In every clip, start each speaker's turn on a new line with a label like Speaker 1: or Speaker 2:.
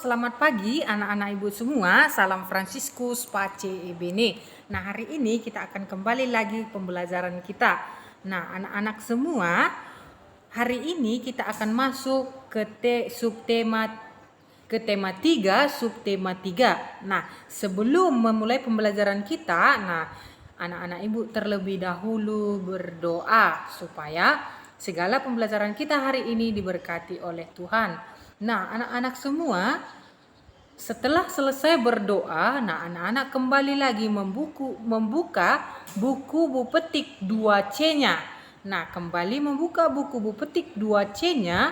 Speaker 1: Selamat pagi anak-anak ibu semua, salam Fransiskus Pace Ebene. Nah, hari ini kita akan kembali lagi pembelajaran kita. Nah, anak-anak semua, hari ini kita akan masuk ke tema 3, subtema 3. Nah, sebelum memulai pembelajaran kita, anak-anak ibu terlebih dahulu berdoa supaya segala pembelajaran kita hari ini diberkati oleh Tuhan. Nah, anak-anak semua, setelah selesai berdoa, anak-anak kembali lagi membuka buku Bu Petik 2C-nya. Nah, kembali membuka buku Bu Petik 2C-nya,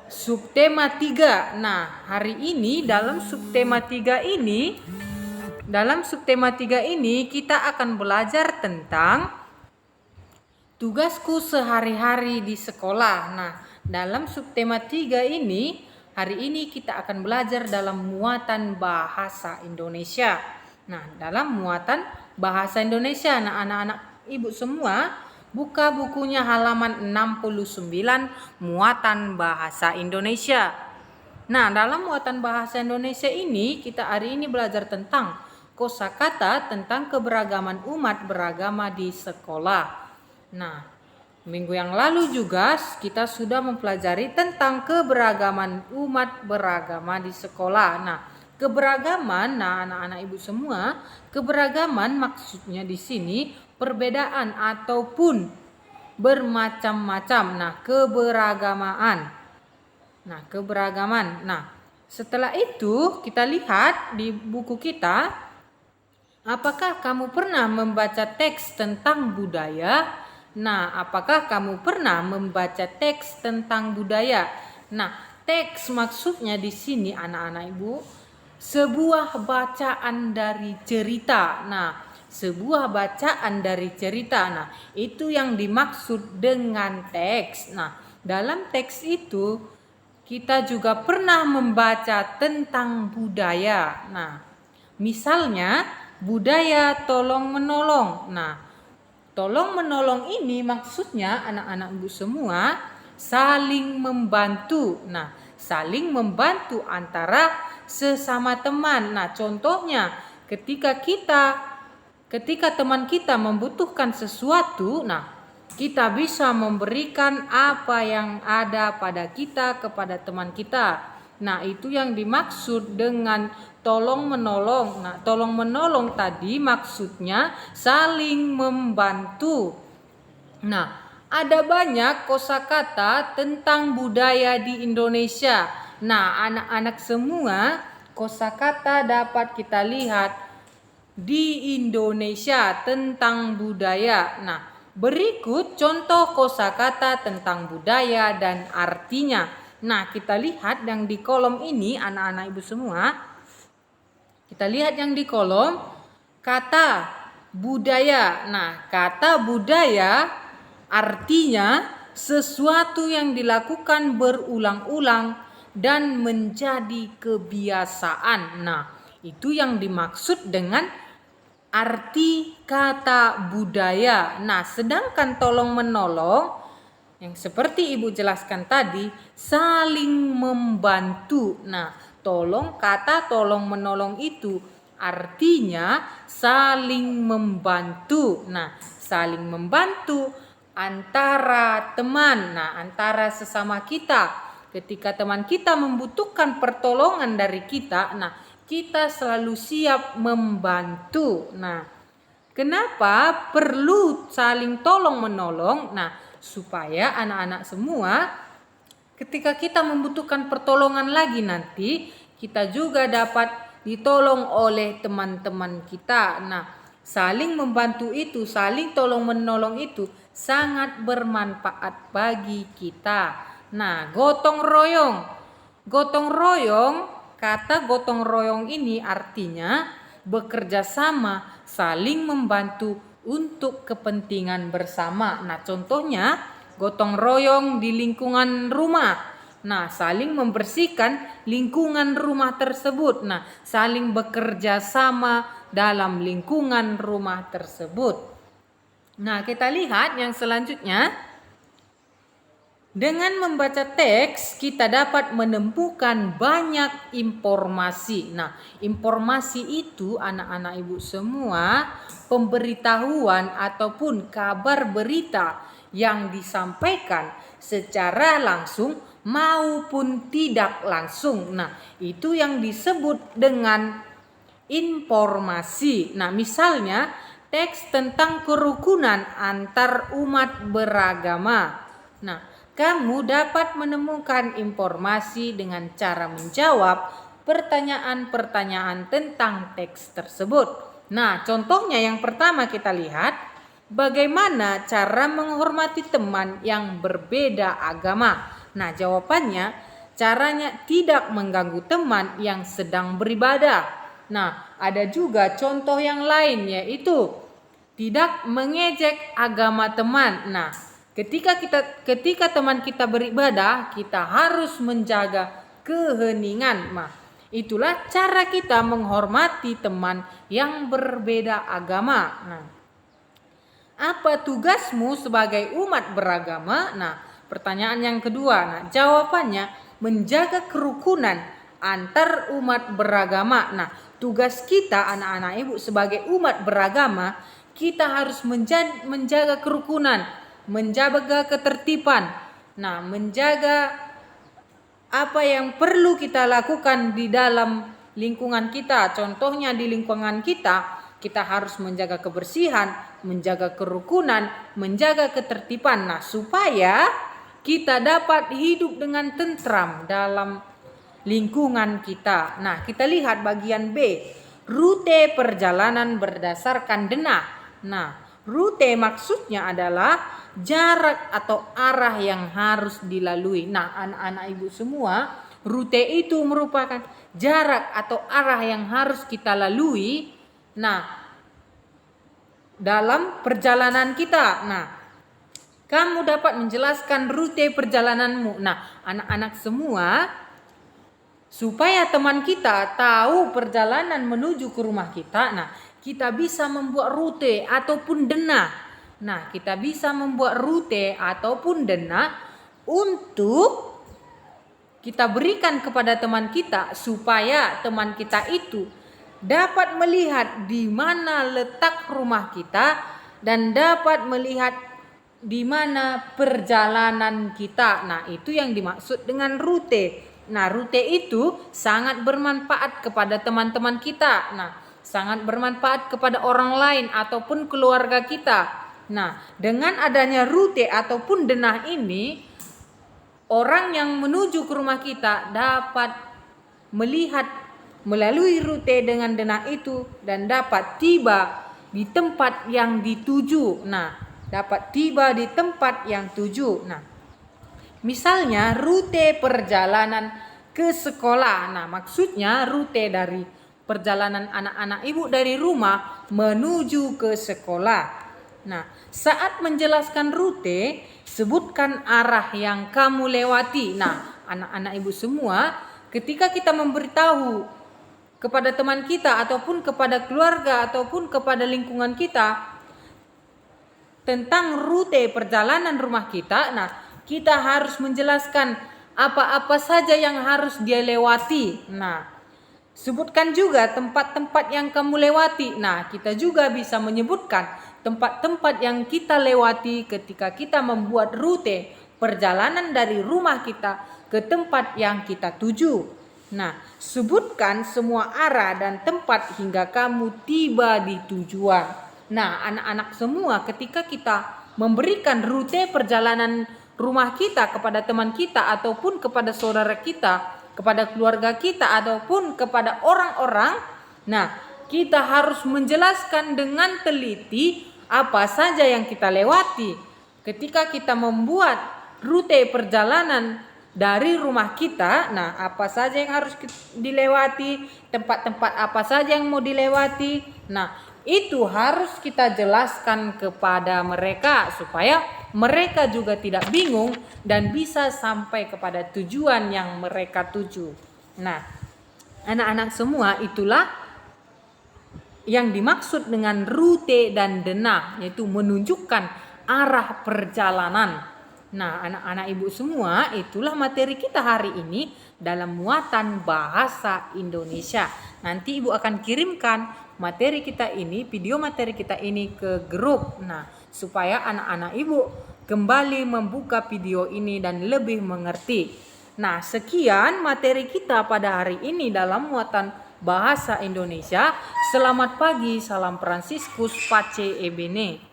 Speaker 1: subtema 3. Nah, hari ini dalam subtema 3 ini kita akan belajar tentang tugasku sehari-hari di sekolah. Nah, dalam subtema 3 ini, hari ini kita akan belajar dalam muatan bahasa Indonesia. Nah, dalam muatan bahasa Indonesia, anak-anak ibu semua buka bukunya halaman 69, muatan bahasa Indonesia. Nah, dalam muatan bahasa Indonesia ini, kita hari ini belajar tentang kosakata tentang keberagaman umat beragama di sekolah. Nah, minggu yang lalu juga kita sudah mempelajari tentang keberagaman umat beragama di sekolah. Nah, keberagaman, anak-anak ibu semua, keberagaman maksudnya di sini perbedaan ataupun bermacam-macam. Nah, keberagaman. Nah, setelah itu kita lihat di buku kita, apakah kamu pernah membaca teks tentang budaya? Nah, apakah kamu pernah membaca teks tentang budaya? Nah, teks maksudnya di sini anak-anak ibu, sebuah bacaan dari cerita. Nah, sebuah bacaan dari cerita. Nah, itu yang dimaksud dengan teks. Nah, dalam teks itu kita juga pernah membaca tentang budaya. Nah, misalnya budaya tolong menolong. Nah, tolong menolong ini maksudnya anak-anak ibu semua saling membantu. Nah, saling membantu antara sesama teman. Nah, contohnya ketika teman kita membutuhkan sesuatu, kita bisa memberikan apa yang ada pada kita kepada teman kita. Nah, itu yang dimaksud dengan tolong menolong. Nah, tolong menolong tadi maksudnya saling membantu. Nah, ada banyak kosakata tentang budaya di Indonesia. Nah, anak-anak semua, kosakata dapat kita lihat di Indonesia tentang budaya. Nah, berikut contoh kosakata tentang budaya dan artinya. Nah, kita lihat yang di kolom ini anak-anak ibu semua. Kita lihat yang di kolom kata budaya. Nah, kata budaya artinya sesuatu yang dilakukan berulang-ulang dan menjadi kebiasaan. Nah, itu yang dimaksud dengan arti kata budaya. Nah, sedangkan tolong menolong yang seperti ibu jelaskan tadi, saling membantu. Nah, kata tolong menolong itu artinya saling membantu. Nah, saling membantu antara teman, antara sesama kita. Ketika teman kita membutuhkan pertolongan dari kita, kita selalu siap membantu. Nah, kenapa perlu saling tolong menolong? Nah, supaya anak-anak semua ketika kita membutuhkan pertolongan lagi nanti, kita juga dapat ditolong oleh teman-teman kita. Nah, saling membantu itu, saling tolong menolong itu sangat bermanfaat bagi kita. Nah, gotong royong. Kata gotong royong ini artinya bekerja sama, saling membantu untuk kepentingan bersama. Nah, contohnya gotong royong di lingkungan rumah. Nah, saling membersihkan lingkungan rumah tersebut. Nah, saling bekerja sama dalam lingkungan rumah tersebut. Nah, kita lihat yang selanjutnya. Dengan membaca teks, kita dapat menemukan banyak informasi. Nah, informasi itu anak-anak ibu semua, pemberitahuan ataupun kabar berita yang disampaikan secara langsung maupun tidak langsung. Nah, itu yang disebut dengan informasi. Nah, misalnya teks tentang kerukunan antar umat beragama. Nah, kamu dapat menemukan informasi dengan cara menjawab pertanyaan-pertanyaan tentang teks tersebut. Nah, contohnya yang pertama kita lihat, bagaimana cara menghormati teman yang berbeda agama. Nah, jawabannya, caranya tidak mengganggu teman yang sedang beribadah. Nah, ada juga contoh yang lain, yaitu tidak mengejek agama teman. Nah, ketika teman kita beribadah, kita harus menjaga keheningan. Nah, itulah cara kita menghormati teman yang berbeda agama. Nah, apa tugasmu sebagai umat beragama? Nah, pertanyaan yang kedua. Nah, jawabannya menjaga kerukunan antar umat beragama. Nah, tugas kita anak-anak ibu sebagai umat beragama, kita harus menjaga kerukunan, menjaga ketertiban. Nah, menjaga apa yang perlu kita lakukan di dalam lingkungan kita. Contohnya di lingkungan kita harus menjaga kebersihan, menjaga kerukunan, menjaga ketertiban. Nah, supaya kita dapat hidup dengan tentram dalam lingkungan kita. Nah, kita lihat bagian B, rute perjalanan berdasarkan denah. Nah, rute maksudnya adalah jarak atau arah yang harus dilalui. Nah, anak-anak ibu semua, rute itu merupakan jarak atau arah yang harus kita lalui. Nah, dalam perjalanan kita. Nah, kamu dapat menjelaskan rute perjalananmu. Nah, anak-anak semua, supaya teman kita tahu perjalanan menuju ke rumah kita, nah, kita bisa membuat rute ataupun denah. Nah, kita bisa membuat rute ataupun denah untuk kita berikan kepada teman kita, supaya teman kita itu dapat melihat di mana letak rumah kita dan dapat melihat di mana perjalanan kita. Nah, itu yang dimaksud dengan rute. Nah, rute itu sangat bermanfaat kepada teman-teman kita. Nah, sangat bermanfaat kepada orang lain ataupun keluarga kita. Nah, dengan adanya rute ataupun denah ini, orang yang menuju ke rumah kita dapat melihat melalui rute dengan denah itu dan dapat tiba di tempat yang dituju. Nah, dapat tiba di tempat yang tuju. Nah, misalnya rute perjalanan ke sekolah. Nah, maksudnya rute dari perjalanan anak-anak ibu dari rumah menuju ke sekolah. Nah, saat menjelaskan rute, sebutkan arah yang kamu lewati. Nah, anak-anak ibu semua, ketika kita memberitahu kepada teman kita ataupun kepada keluarga ataupun kepada lingkungan kita tentang rute perjalanan rumah kita, nah, kita harus menjelaskan apa-apa saja yang harus dia lewati. Nah, sebutkan juga tempat-tempat yang kamu lewati. Nah, kita juga bisa menyebutkan tempat-tempat yang kita lewati ketika kita membuat rute perjalanan dari rumah kita ke tempat yang kita tuju. Nah, sebutkan semua arah dan tempat hingga kamu tiba di tujuan. Nah, anak-anak semua, ketika kita memberikan rute perjalanan rumah kita kepada teman kita ataupun kepada saudara kita, kepada keluarga kita ataupun kepada orang-orang, nah, kita harus menjelaskan dengan teliti apa saja yang kita lewati. Ketika kita membuat rute perjalanan dari rumah kita, nah, apa saja yang harus dilewati, tempat-tempat apa saja yang mau dilewati. Nah, itu harus kita jelaskan kepada mereka supaya mereka juga tidak bingung dan bisa sampai kepada tujuan yang mereka tuju. Nah, anak-anak semua, itulah yang dimaksud dengan rute dan denah, yaitu menunjukkan arah perjalanan. Nah, anak-anak ibu semua, itulah materi kita hari ini dalam muatan bahasa Indonesia. Nanti ibu akan kirimkan materi kita ini, video materi kita ini ke grup. Nah, supaya anak-anak ibu kembali membuka video ini dan lebih mengerti. Nah, sekian materi kita pada hari ini dalam muatan bahasa Indonesia. Selamat pagi, salam Fransiskus Pace Ebene.